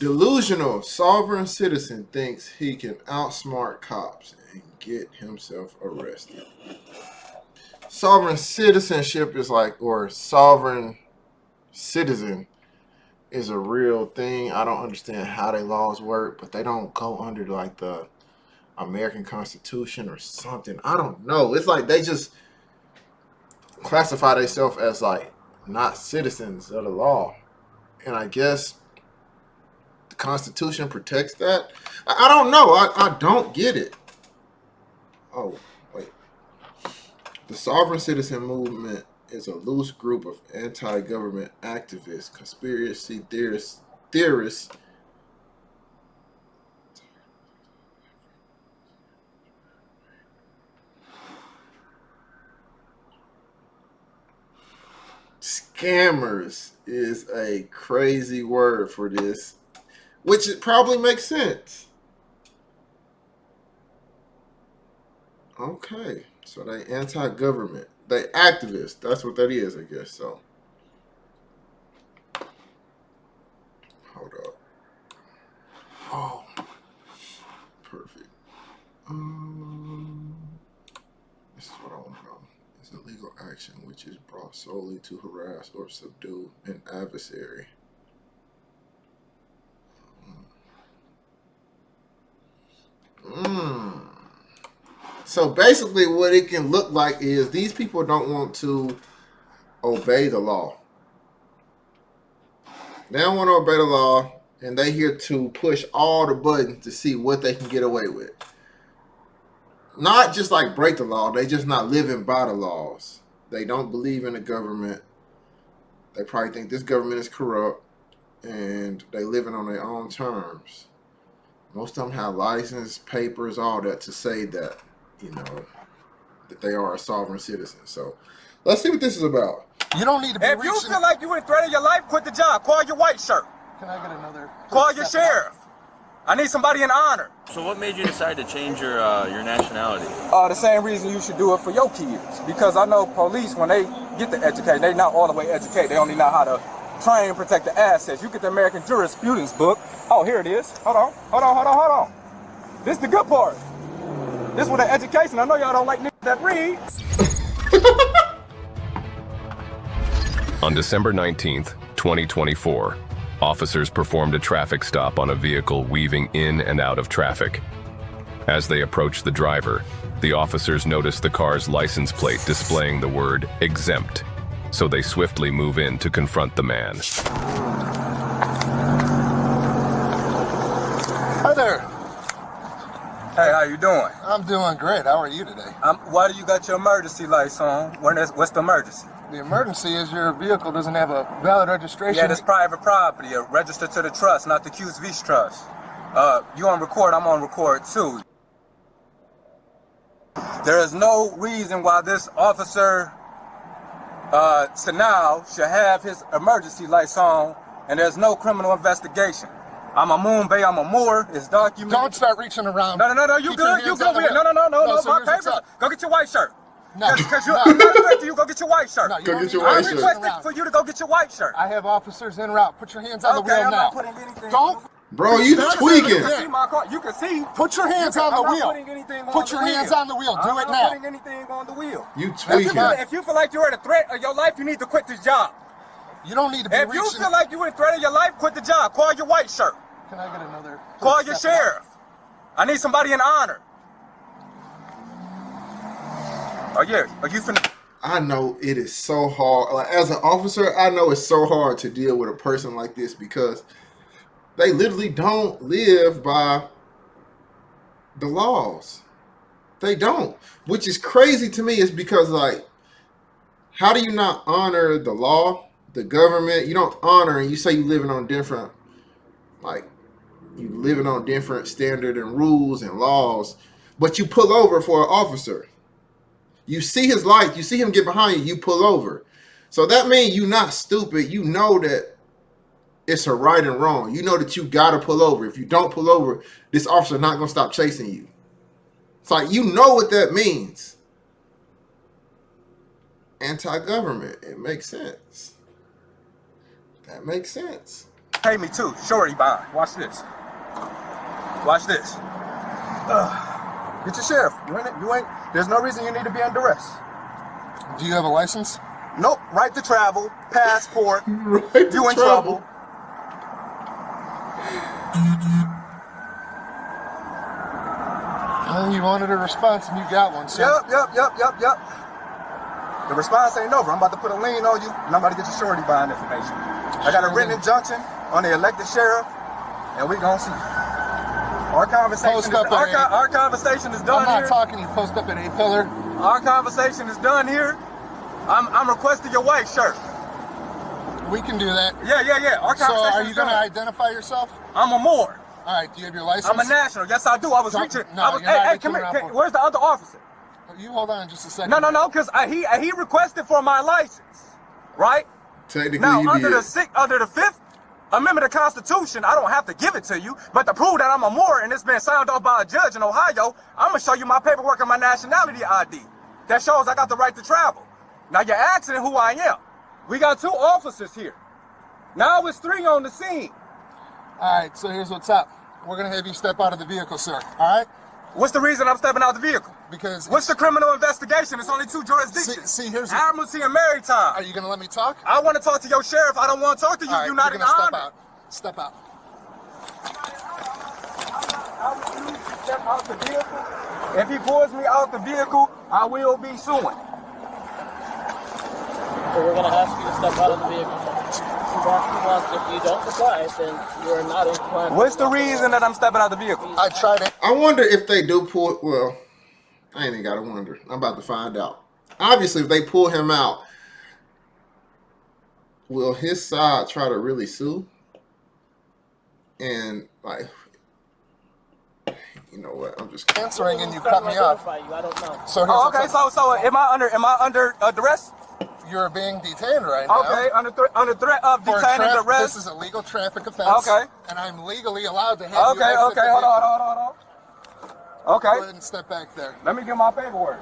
Delusional sovereign citizen thinks he can outsmart cops and get himself arrested. Sovereign citizenship is like, or sovereign citizen is a real thing. I don't understand how their laws work, but they don't go under like the American Constitution or something. I don't know. It's like they just classify themselves as like not citizens of the law. And I guess the Constitution protects that. I don't know. I don't get it. Oh, wait. The sovereign citizen movement is a loose group of anti-government activists, conspiracy theorists, scammers is a crazy word for this, which it probably makes sense. Okay, so they anti-government, they activists. That's what that is, I guess. So, hold up. Oh, perfect. This is what I want to know. It's a legal action which is brought solely to harass or subdue an adversary. So basically what it can look like is these people don't want to obey the law. They don't want to obey the law, and they here to push all the buttons to see what they can get away with. Not just like break the law, they just not living by the laws. They don't believe in the government. They probably think this government is corrupt, and they living on their own terms. Most of them have license, papers, all that to say that, you know, that they are a sovereign citizen. So let's see what this is about. You don't need to be If you feel like you in threat of your life, quit the job. Call your white shirt. Can I get another? Call your sheriff. I need somebody in honor. So what made you decide to change your nationality? The same reason you should do it for your kids. Because I know police, when they get the education, they not all the way educated. They only know how to train and protect the assets. You get the American Jurisprudence book. Oh, here it is. Hold on. This is the good part. This is with the education. I know y'all don't like niggas that read. On December 19th, 2024, officers performed a traffic stop on a vehicle weaving in and out of traffic. As they approached the driver, the officers noticed the car's license plate displaying the word exempt, so they swiftly move in to confront the man. Hi there. Hey, how you doing? I'm doing great. How are you today? Why do you got your emergency lights on? What's the emergency? The emergency is your vehicle doesn't have a valid registration. Yeah, it's private property, registered to the trust, not the QSV trust. You on record, I'm on record too. There is no reason why this officer, Sanal, should have his emergency lights on, and there's no criminal investigation. I'm a Moonbay, I'm a Moor, it's documented. Don't start reaching around. No, you good, my papers. Go get your white shirt. No, Because I'm not expecting you, go get your white shirt. No, Go get your white I shirt. requested for you to go get your white shirt. I have officers en route. Put your hands on the wheel I'm now. not putting anything. Don't. Bro, you You tweaking. can see my car. You can see. Put your hands on the I'm not wheel. putting anything on Put the your hands wheel. on the wheel. Do I'm it not now. putting anything on the wheel. You If tweaking. you feel like you're at a threat of your life, you need to quit this job. You don't need to be If you reaching. feel like you're in threat of your life, quit the job. Call your white shirt. Can I get another? Call your sheriff. I need somebody in honor. Oh yeah. Are you finna? I know it is so hard. Like, as an officer, I know it's so hard to deal with a person like this because they literally don't live by the laws. They don't. Which is crazy to me is because, like, how do you not honor the law, the government? You don't honor, and you say you living on different, like, you living on different standard and rules and laws, but you pull over for an officer. You see his light, you see him get behind you, you pull over. So that means you're not stupid. You know that it's a right and wrong. You know that you got to pull over. If you don't pull over, this officer not going to stop chasing you. It's like, you know what that means. Anti-government. It makes sense. That makes sense. pay me too. Shorty bond. Watch this. Watch this. Get your sheriff. You ain't. There's no reason you need to be under arrest. Do you have a license? Nope. Right to travel. Passport. Right You in trouble. Well, you wanted a response and you got one, so. Yep. The response ain't over. I'm about to put a lien on you, and I'm about to get your shorty bond information. I got a written injunction on the elected sheriff, and we gonna see. Our conversation is done I'm not here. talking, you post up at a pillar. Our conversation is done here. I'm requesting your white shirt. We can do that. Yeah. Our So conversation are you is going to done. identify yourself? I'm a Moor. All right, do you have your license? I'm a national. Yes, I do. I was reaching. No, I was, you're not hey, reaching come here. around for- Where's the other officer? You hold on just a second. No, because he requested for my license, right? Technically, Now, you under did. the Fifth Amendment of the Constitution, I don't have to give it to you, but to prove that I'm a Moor and it's been signed off by a judge in Ohio, I'm gonna show you my paperwork and my nationality ID. That shows I got the right to travel. Now you're asking who I am. We got 2 officers here. Now it's 3 on the scene. All right, so here's what's up. We're going to have you step out of the vehicle, sir. All right? What's the reason I'm stepping out the vehicle? Because What's the criminal investigation? It's only 2 jurisdictions. See, here's. Admiralty and Maritime. Are you going to let me talk? I want to talk to your sheriff. I don't want to talk to you. All right, You're not you're in gonna the step honor. out. Step out. I refuse to step out the vehicle. If he pulls me out the vehicle, I will be suing. So we're going to ask you to step out of the vehicle. If you don't comply, then you're not in compliance. What's the reason that I'm stepping out the vehicle? I tried it. I wonder if they do pull. Well, I ain't even gotta wonder. I'm about to find out. Obviously, if they pull him out, will his side try to really sue? And like, you know what? I'm just Answering and you cut me off. I don't know. So here's Oh, what's okay. up. So am I under duress? You're being detained right now. Okay, under threat of For detaining this arrest. is a legal traffic offense. Okay. And I'm legally allowed to have you Okay, exit the hold vehicle. on. Go Okay, ahead and step back there. let me get my paperwork.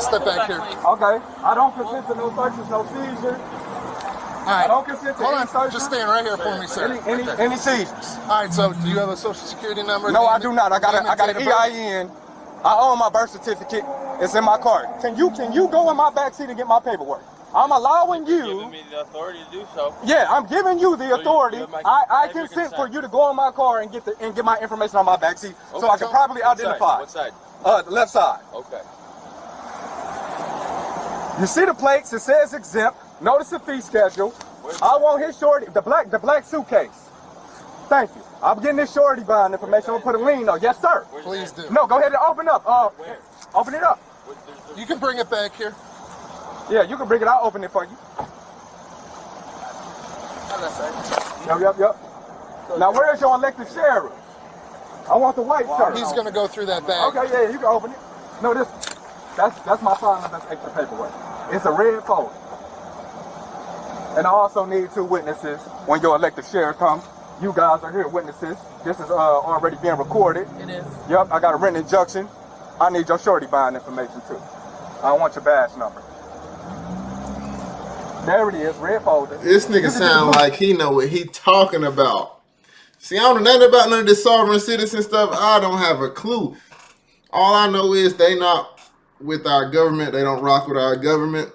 Step back here. Okay, I don't consent to no searches, no seizures. All right. I don't consent to Hold any on. searches. Just stand right here for me, sir. Any seizures. All right. So, do you have a social security number? No, I name do and- not. I got name and an date of birth? EIN. I own my birth certificate. It's in my car. Can you go in my backseat and get my paperwork? I'm allowing you. Giving me the authority to do so. Yeah, I'm giving you the authority. have my- I have your consent for consent. you to go in my car and get my information on my backseat so I can properly identify. What side? The left side. Okay. You see the plates? It says exempt. Notice the fee schedule. I want his shorty, the black suitcase. Thank you. I'm getting this shorty bond information. I'm gonna put a lien on. Yes, sir. Please do. No, go ahead and open up. Open it up. You can bring it back here. Yeah, you can bring it. I'll open it for you. Yep. Now, where's your elected sheriff? I want the white shirt. He's going to go through that bag. Okay, yeah, you can open it. No, that's my file. That's extra paperwork. It's a red folder. And I also need 2 witnesses when your elected sheriff comes. You guys are here, witnesses. This is already being recorded. It is. Yep, I got a written injunction. I need your shorty buying information too. I want your badge number. There it is, red folder. This nigga sound like he know what he talking about. See, I don't know nothing about none of this sovereign citizen stuff. I don't have a clue. All I know is they not with our government. They don't rock with our government.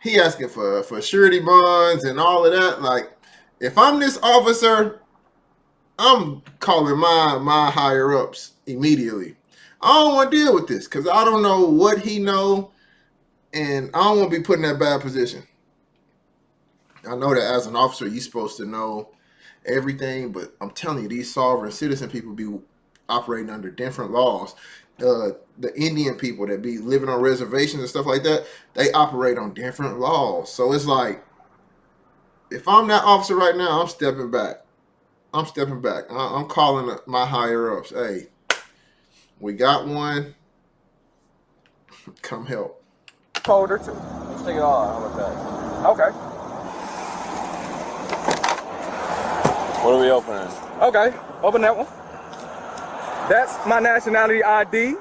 He asking for surety bonds and all of that. Like, if I'm this officer, I'm calling my higher ups immediately. I don't want to deal with this because I don't know what he know, and I don't want to be put in that bad position. I know that as an officer, you're supposed to know everything, but I'm telling you, these sovereign citizen people be operating under different laws. The Indian people that be living on reservations and stuff like that, they operate on different laws. So it's like, if I'm that officer right now, I'm stepping back. I'm stepping back. I'm calling my higher ups. Hey, we got one. Come help. Folder too. Let's take it all. How about that? Okay. What are we opening? Okay. Open that one. That's my nationality ID.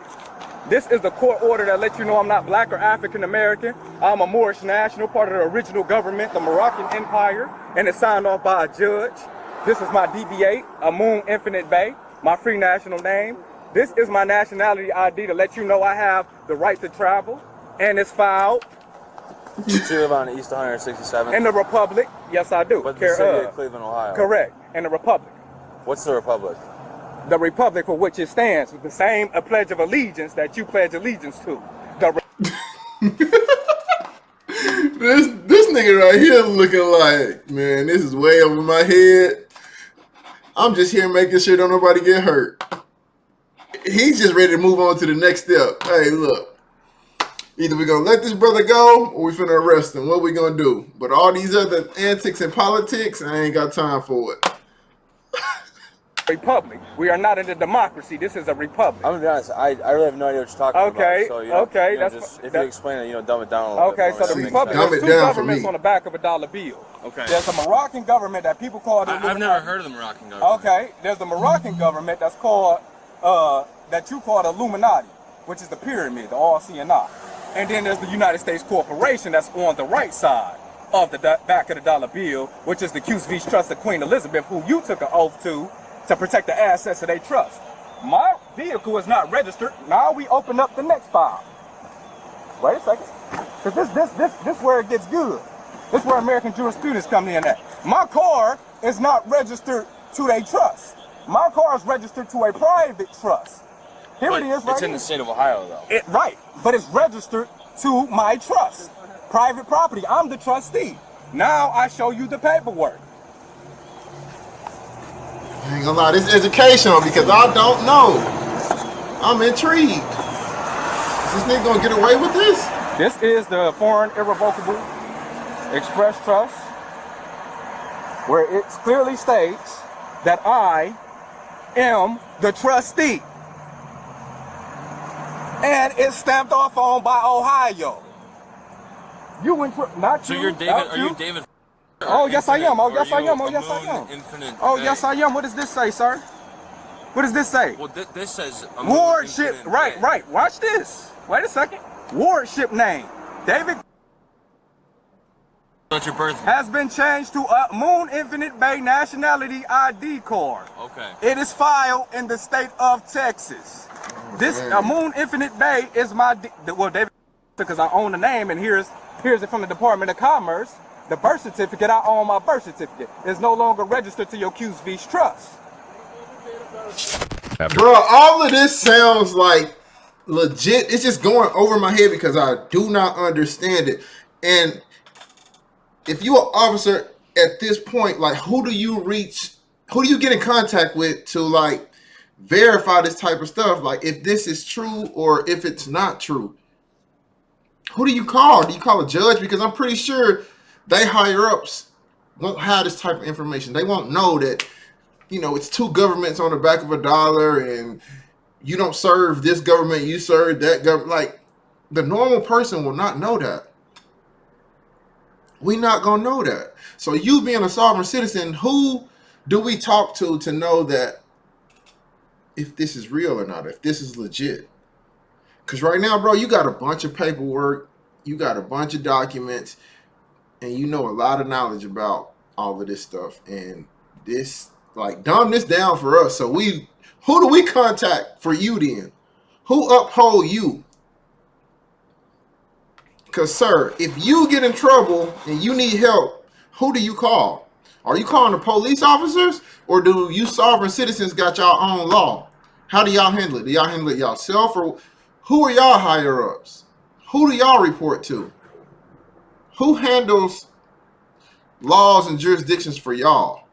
This is the court order that lets you know I'm not black or African American. I'm a Moorish national, part of the original government, the Moroccan Empire, and it's signed off by a judge. This is my DB8, a Moon Infinite Bay, my free national name. This is my nationality ID to let you know I have the right to travel, and it's filed. So you live on East 167? In the Republic, yes I do. But the city of Cleveland, Ohio. Correct, in the Republic. What's the Republic? The Republic for which it stands, with the same pledge of allegiance that you pledge allegiance to. This nigga right here looking like, man, this is way over my head. I'm just here making sure don't nobody get hurt. He's just ready to move on to the next step. Hey, look. Either we're going to let this brother go or we finna arrest him. What we going to do? But all these other antics and politics, I ain't got time for it. Republic. We are not in a democracy. This is a republic. I'm gonna be honest. I really have no idea what you're talking okay, about. So, okay. If you explain it, dumb it down a little bit. Okay, so the republic. There's two governments on the back of a dollar bill. Okay. There's the Moroccan government that people call the. I've never heard of the Moroccan government. Okay. There's the Moroccan government that's called that you call the Illuminati, which is the pyramid, the RCNI. And then there's the United States Corporation that's on the right side of the back of the dollar bill, which is the Q's Trust of Queen Elizabeth, who you took an oath to protect the assets of their trust. My vehicle is not registered. Now we open up the next file. Wait a second. Because this where it gets good. This where American jurisprudence comes in at. My car is not registered to their trust. My car is registered to a private trust. Here it is right It's in the state of Ohio, though. Right, but it's registered to my trust. Private property, I'm the trustee. Now I show you the paperwork. I ain't gonna lie, this is educational because I don't know. I'm intrigued. Is this nigga gonna get away with this? This is the Foreign Irrevocable Express Trust, where it clearly states that I am the trustee. And it's stamped off on by Ohio. You went not so you. You're David. Are you David? Oh yes I am. Oh yes I am. Oh yes I am. Infinite Oh yes I am. What does this say, sir? What does this say? Well, this says Wardship. Right. Watch this. Wait a second. Wardship name. David. That's your birth. Has been changed to a Moon Infinite Bay nationality ID card. Okay. It is filed in the state of Texas. This Moon Infinite Bay is my David, because I own the name, and here's it from the Department of Commerce. The birth certificate, I own my birth certificate. It's no longer registered to your Q's Trust. Bro, all of this sounds like legit. It's just going over my head because I do not understand it. And if you're an officer at this point, like, who do you reach? Who do you get in contact with to, like, verify this type of stuff? Like, if this is true or if it's not true. Who do you call? Do you call a judge? Because I'm pretty sure they higher ups won't have this type of information. They won't know that, it's two governments on the back of a dollar and you don't serve this government, you serve that government. Like, the normal person will not know that. We not going to know that. So you being a sovereign citizen, who do we talk to know that if this is real or not, if this is legit? Because right now, bro, you got a bunch of paperwork, you got a bunch of documents, and you know a lot of knowledge about all of this stuff. And this, like, dumb this down for us. So who do we contact for you then? Who uphold you? Because, sir, if you get in trouble and you need help, who do you call? Are you calling the police officers, or do you sovereign citizens got your own law? How do y'all handle it? Do y'all handle it yourself, or who are y'all higher ups? Who do y'all report to? Who handles laws and jurisdictions for y'all?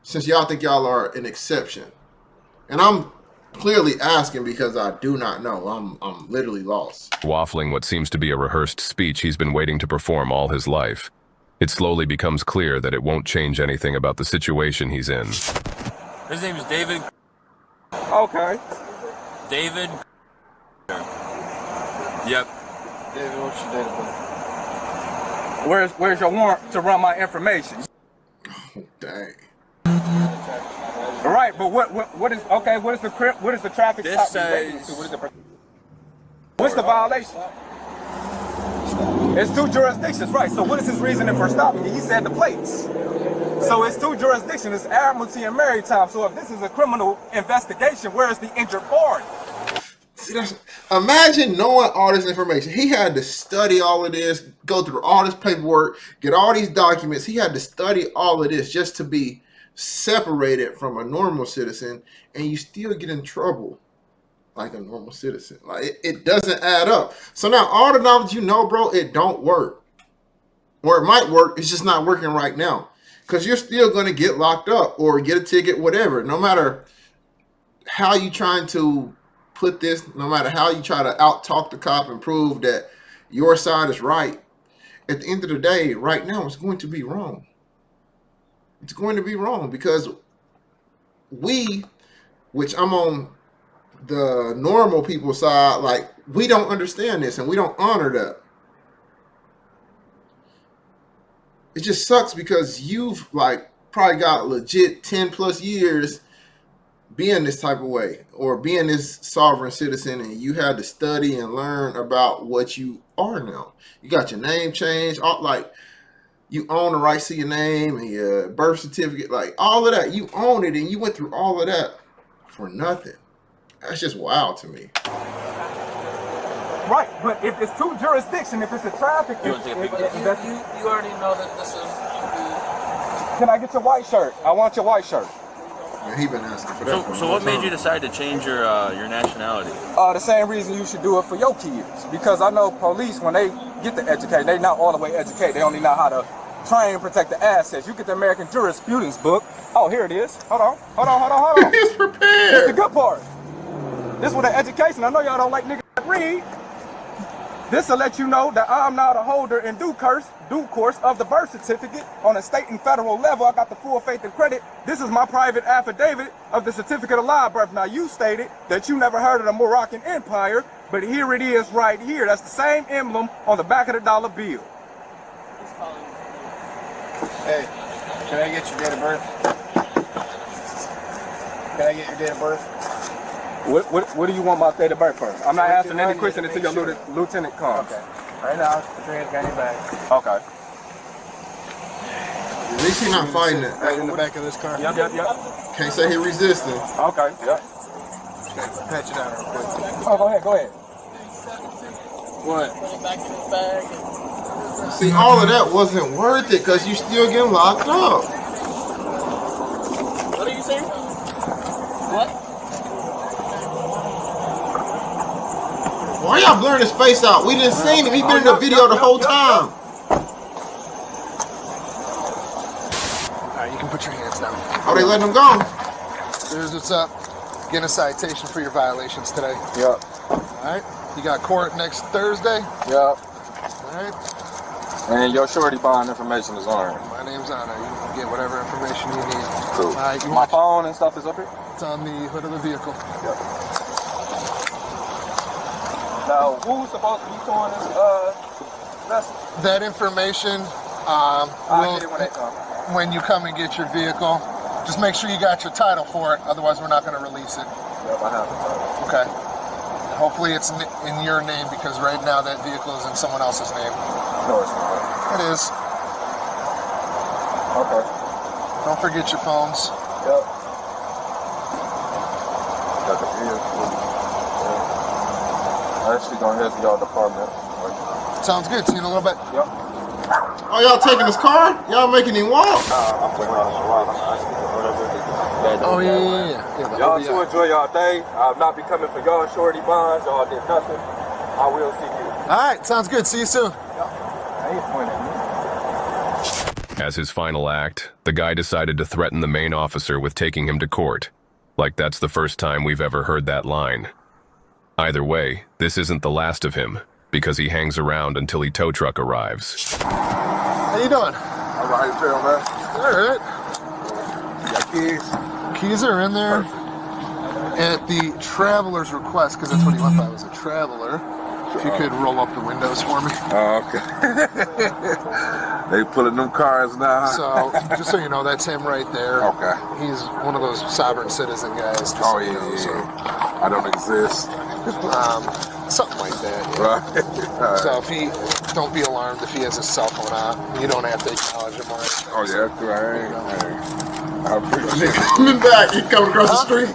Since y'all think y'all are an exception. And I'm clearly asking because I do not know. I'm literally lost. Waffling what seems to be a rehearsed speech he's been waiting to perform all his life. It slowly becomes clear that it won't change anything about the situation he's in. His name is David. Okay. David. Yep. David, what's your date of birth? Where's your warrant to run my information? Oh, dang. Right, but what is the traffic This stop says- related to? What is the the violation? It's 2 jurisdictions, right? So what is his reasoning for stopping me? He said the plates. So it's 2 jurisdictions. It's admiralty and maritime. So if this is a criminal investigation, where is the injured party? See, imagine knowing all this information. He had to study all of this, go through all this paperwork, get all these documents. He had to study all of this just to be separated from a normal citizen, and you still get in trouble like a normal citizen. Like it doesn't add up. So now all the knowledge you know, bro, it don't work. Or it might work, it's just not working right now. Because you're still going to get locked up or get a ticket, whatever. No matter how you trying to put this, no matter how you try to out-talk the cop and prove that your side is right, at the end of the day, right now, it's going to be wrong. It's going to be wrong because we, which I'm on the normal people's side, like, we don't understand this and we don't honor that. It just sucks because you've like probably got legit 10 plus years being this type of way or being this sovereign citizen, and you had to study and learn about what you are now. You got your name changed, all, like you own the rights to your name and your birth certificate, like all of that. You own it and you went through all of that for nothing. That's just wild to me. Right, but if it's 2 jurisdictions, if it's a traffic, You already know that this is. can I get your white shirt? I want your white shirt. Yeah, he been asking for that. So what made you decide to change your nationality? The same reason you should do it for your kids. Because I know police, when they get the education, they not all the way educated. They only know how to try and protect the assets. You get the American jurisprudence book. Oh, here it is. Hold on. He's prepared. This is the good part. This with the education. I know y'all don't like niggas that read. This will let you know that I'm not a holder in due course of the birth certificate on a state and federal level. I got the full faith and credit. This is my private affidavit of the certificate of live birth. Now, you stated that you never heard of the Moroccan Empire, but here it is right here. That's the same emblem on the back of the dollar bill. Hey, can I get your date of birth? Can I get your date of birth? What do you want my date of birth first? I'm not answering any question until your lieutenant comes. Okay. Right now, put your hands behind your back. Okay. At least he's not fighting it. Right in the back of this car. Yep. Can't say he resisting. Okay, yep. Pat you down real quick. Oh, go ahead. What? Put it back in his bag. See, all of that wasn't worth it because you still getting locked up. What are you saying? What? Why y'all blurring his face out? We didn't see him. He been in the video the whole time. Alright, you can put your hands down. Oh, they letting him go? Here's what's up. Getting a citation for your violations today. Yep. Alright? You got court next Thursday? Yep. Alright? And your surety bond information is on it. My name's on it. You can get whatever information you need. Cool. Alright, My phone and stuff is up here? It's on the hood of the vehicle. Yep. Now, who's supposed to be showing this vessel? That information I'll will, get it when they come. when you come and get your vehicle, just make sure you got your title for it. Otherwise, we're not going to release it. Yep, I have it. Okay. Hopefully, it's in your name because right now that vehicle is in someone else's name. No, it's not. It is. Okay. Don't forget your phones. Yep. Got the vehicle. I'm actually going to head to y'all department. Sounds good. See you in a little bit. Yep. Oh, y'all taking his car? Y'all making him walk? I'm taking on Oh, yeah. Y'all two enjoy y'all day. I'll not be coming for y'all surety bonds. Y'all did nothing. I will see you. All right. Sounds good. See you soon. As his final act, the guy decided to threaten the main officer with taking him to court. Like that's the first time we've ever heard that line. Either way, this isn't the last of him, because he hangs around until a tow truck arrives. How you doing? All right, Phil, man. All right. You got keys? Keys are in there. At the traveler's request, because that's what he went by, was a traveler. If you could roll up the windows for me. Oh, okay. They pulling them cars now. So, just so you know, that's him right there. Okay. He's one of those sovereign citizen guys. Oh, yeah. I don't exist. Something like that. Yeah. Right. So if he, don't be alarmed if he has his cell phone on. You don't have to acknowledge him or anything. Oh, yeah, that's right. I appreciate it. Coming back, he coming across the street.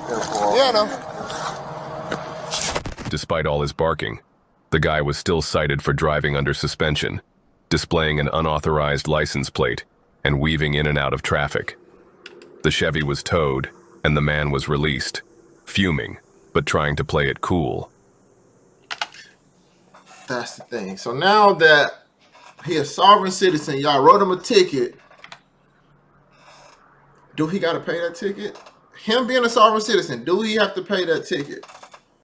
Yeah, no. Despite all his barking, the guy was still cited for driving under suspension, displaying an unauthorized license plate, and weaving in and out of traffic. The Chevy was towed, and the man was released, fuming, but trying to play it cool. That's the thing. So now that he a sovereign citizen, y'all wrote him a ticket. Do he got to pay that ticket? Him being a sovereign citizen, do he have to pay that ticket?